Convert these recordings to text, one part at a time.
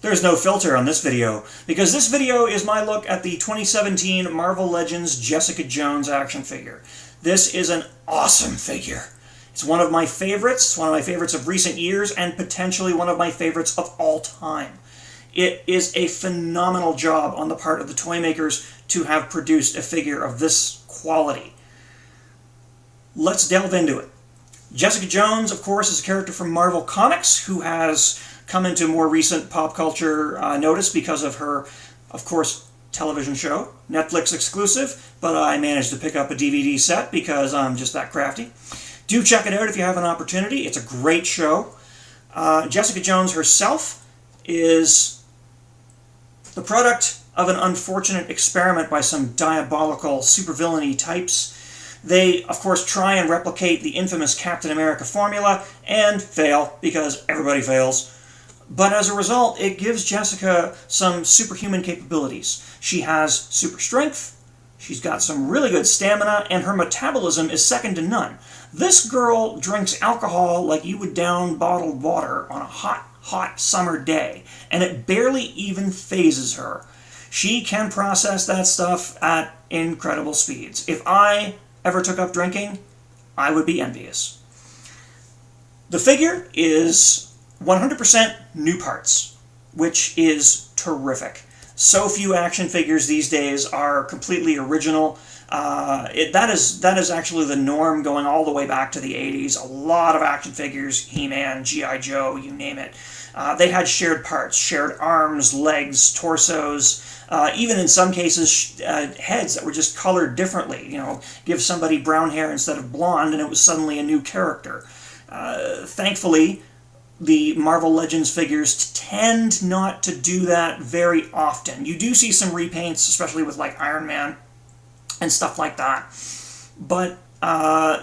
There's no filter on this video, because this video is my look at the 2017 Marvel Legends Jessica Jones action figure. This is an awesome figure. It's one of my favorites. It's one of my favorites of recent years, and potentially one of my favorites of all time. It is a phenomenal job on the part of the toy makers to have produced a figure of this quality. Let's delve into it. Jessica Jones, of course, is a character from Marvel Comics who has come into more recent pop culture notice because of her, of course, television show, Netflix exclusive, but I managed to pick up a DVD set because I'm just that crafty. Do check it out if you have an opportunity. It's a great show. Jessica Jones herself is the product of an unfortunate experiment by some diabolical supervillainy types. They, of course, try and replicate the infamous Captain America formula and fail, because everybody fails. But as a result, it gives Jessica some superhuman capabilities. She has super strength, she's got some really good stamina, and her metabolism is second to none. This girl drinks alcohol like you would down bottled water on a hot summer day, and it barely even phases her. She can process that stuff at incredible speeds. If I ever took up drinking, I would be envious. The figure is 100% new parts, which is terrific. So few action figures these days are completely original. That is actually the norm going all the way back to the 80s. A lot of action figures, He-Man, G.I. Joe, you name it. They had shared parts, shared arms, legs, torsos, even in some cases heads that were just colored differently. You know, give somebody brown hair instead of blonde and it was suddenly a new character. Thankfully, the Marvel Legends figures tend not to do that very often. You do see some repaints, especially with like Iron Man and stuff like that. But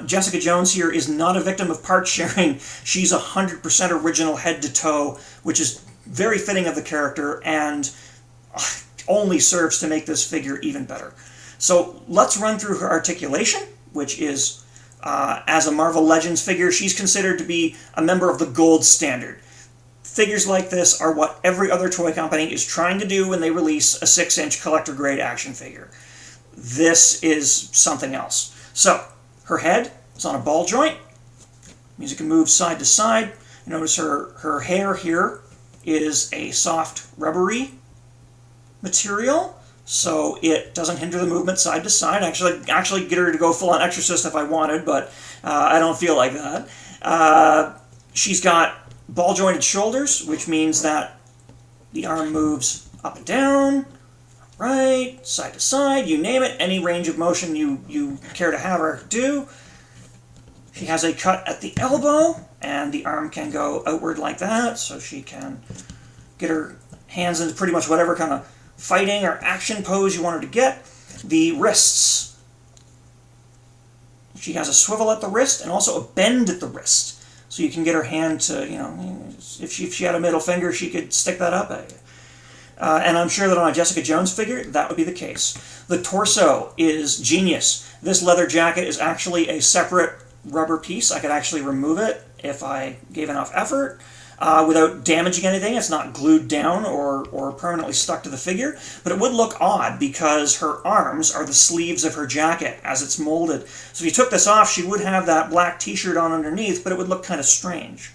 Jessica Jones here is not a victim of part sharing. She's 100% original head to toe, which is very fitting of the character and only serves to make this figure even better. So let's run through her articulation, which is, as a Marvel Legends figure, she's considered to be a member of the gold standard. Figures like this are what every other toy company is trying to do when they release a 6-inch collector-grade action figure. This is something else. So, her head is on a ball joint. Means it can move side to side. Notice her hair here is a soft, rubbery material, so it doesn't hinder the movement side to side. Actually get her to go full-on Exorcist if I wanted, but I don't feel like that. She's got ball-jointed shoulders, which means that the arm moves up and down, right, side to side, you name it, any range of motion you care to have her do. She has a cut at the elbow, and the arm can go outward like that, so she can get her hands into pretty much whatever kind of fighting or action pose you want her to get. The wrists. She has a swivel at the wrist and also a bend at the wrist. So you can get her hand to, you know, if she had a middle finger, she could stick that up at you. And I'm sure that on a Jessica Jones figure, that would be the case. The torso is genius. This leather jacket is actually a separate rubber piece. I could actually remove it if I gave enough effort. Without damaging anything. It's not glued down or permanently stuck to the figure, but it would look odd because her arms are the sleeves of her jacket as it's molded. So if you took this off, she would have that black t-shirt on underneath, but it would look kind of strange.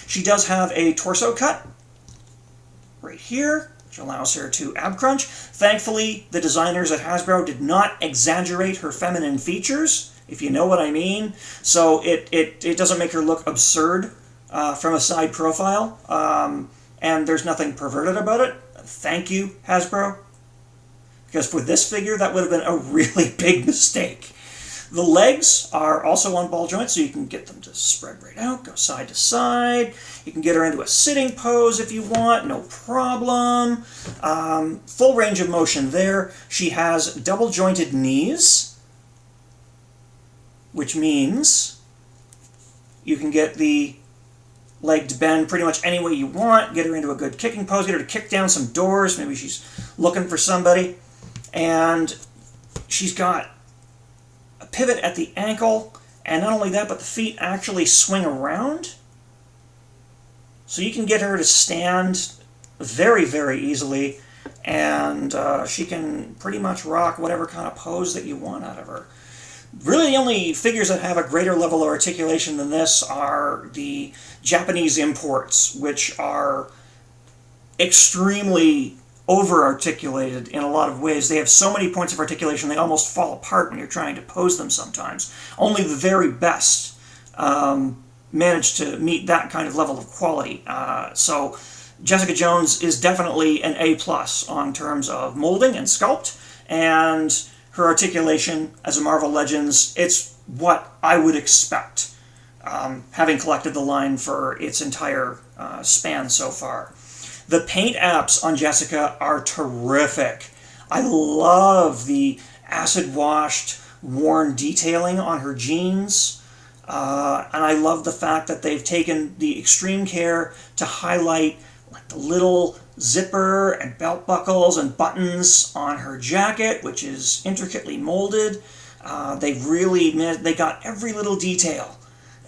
She does have a torso cut right here, which allows her to ab crunch. Thankfully, the designers at Hasbro did not exaggerate her feminine features, if you know what I mean. So it doesn't make her look absurd from a side profile, and there's nothing perverted about it. Thank you, Hasbro, because for this figure, that would have been a really big mistake. The legs are also on ball joints, so you can get them to spread right out, go side to side. You can get her into a sitting pose if you want, no problem. Full range of motion there. She has double-jointed knees, which means you can get the leg to bend pretty much any way you want, get her into a good kicking pose, get her to kick down some doors, maybe she's looking for somebody. And she's got a pivot at the ankle, and not only that, but the feet actually swing around. So you can get her to stand very, very easily, and she can pretty much rock whatever kind of pose that you want out of her. Really, the only figures that have a greater level of articulation than this are the Japanese imports, which are extremely over-articulated in a lot of ways. They have so many points of articulation they almost fall apart when you're trying to pose them sometimes. Only the very best manage to meet that kind of level of quality. So Jessica Jones is definitely an A+ on terms of molding and sculpt, and her articulation as a Marvel Legends, it's what I would expect, having collected the line for its entire span so far. The paint apps on Jessica are terrific. I love the acid-washed, worn detailing on her jeans, and I love the fact that they've taken the extreme care to highlight like the little zipper and belt buckles and buttons on her jacket, which is intricately molded. They got every little detail,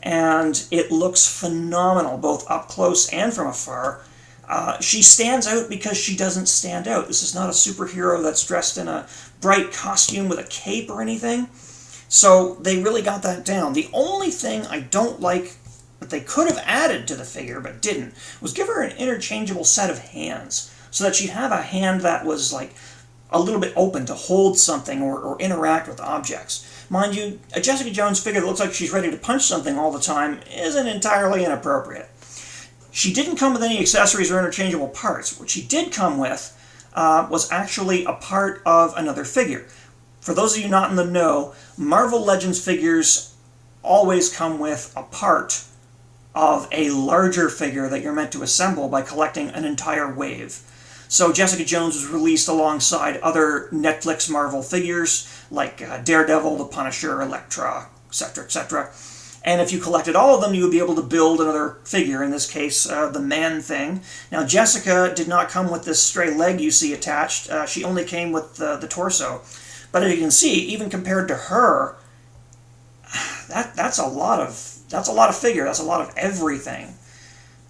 and it looks phenomenal both up close and from afar. She stands out because she doesn't stand out. This is not a superhero that's dressed in a bright costume with a cape or anything. So they really got that down. The only thing I don't like that they could have added to the figure but didn't was give her an interchangeable set of hands so that she'd have a hand that was like a little bit open to hold something or interact with objects. Mind you, a Jessica Jones figure that looks like she's ready to punch something all the time isn't entirely inappropriate. She didn't come with any accessories or interchangeable parts. What she did come with was actually a part of another figure. For those of you not in the know, Marvel Legends figures always come with a part of a larger figure that you're meant to assemble by collecting an entire wave. So Jessica Jones was released alongside other Netflix Marvel figures like Daredevil, The Punisher, Elektra, etc., etc. And if you collected all of them, you would be able to build another figure, in this case, the Man-Thing. Now, Jessica did not come with this stray leg you see attached. She only came with the torso. But as you can see, even compared to her, that's a lot of figure. That's a lot of everything.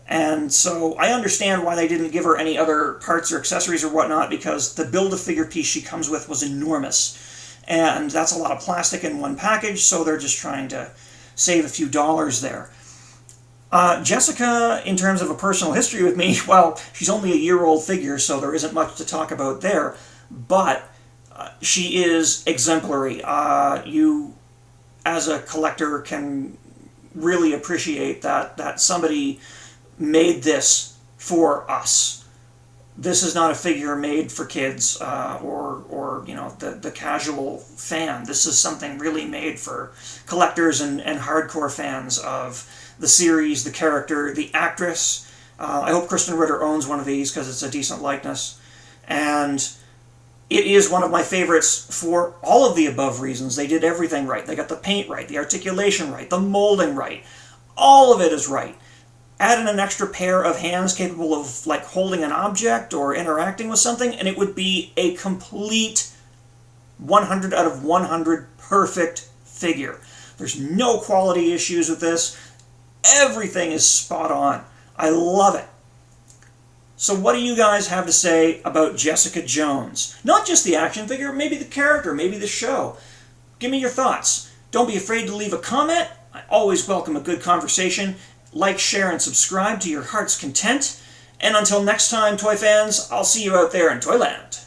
And so I understand why they didn't give her any other parts or accessories or whatnot, because the Build-A-Figure piece she comes with was enormous. And that's a lot of plastic in one package, so they're just trying to save a few dollars there. Jessica, in terms of a personal history with me, well, she's only a year-old figure, so there isn't much to talk about there, but she is exemplary. You, as a collector, can really appreciate that somebody made this for us. This is not a figure made for kids or you know, the casual fan. This is something really made for collectors and hardcore fans of the series, the character, the actress. I hope Kristen Ritter owns one of these because it's a decent likeness. And it is one of my favorites for all of the above reasons. They did everything right. They got the paint right, the articulation right, the molding right. All of it is right. Add in an extra pair of hands capable of like holding an object or interacting with something, and it would be a complete 100 out of 100 perfect figure. There's no quality issues with this. Everything is spot on. I love it. So what do you guys have to say about Jessica Jones? Not just the action figure, maybe the character, maybe the show. Give me your thoughts. Don't be afraid to leave a comment. I always welcome a good conversation. Like, share, and subscribe to your heart's content. And until next time, toy fans, I'll see you out there in Toyland.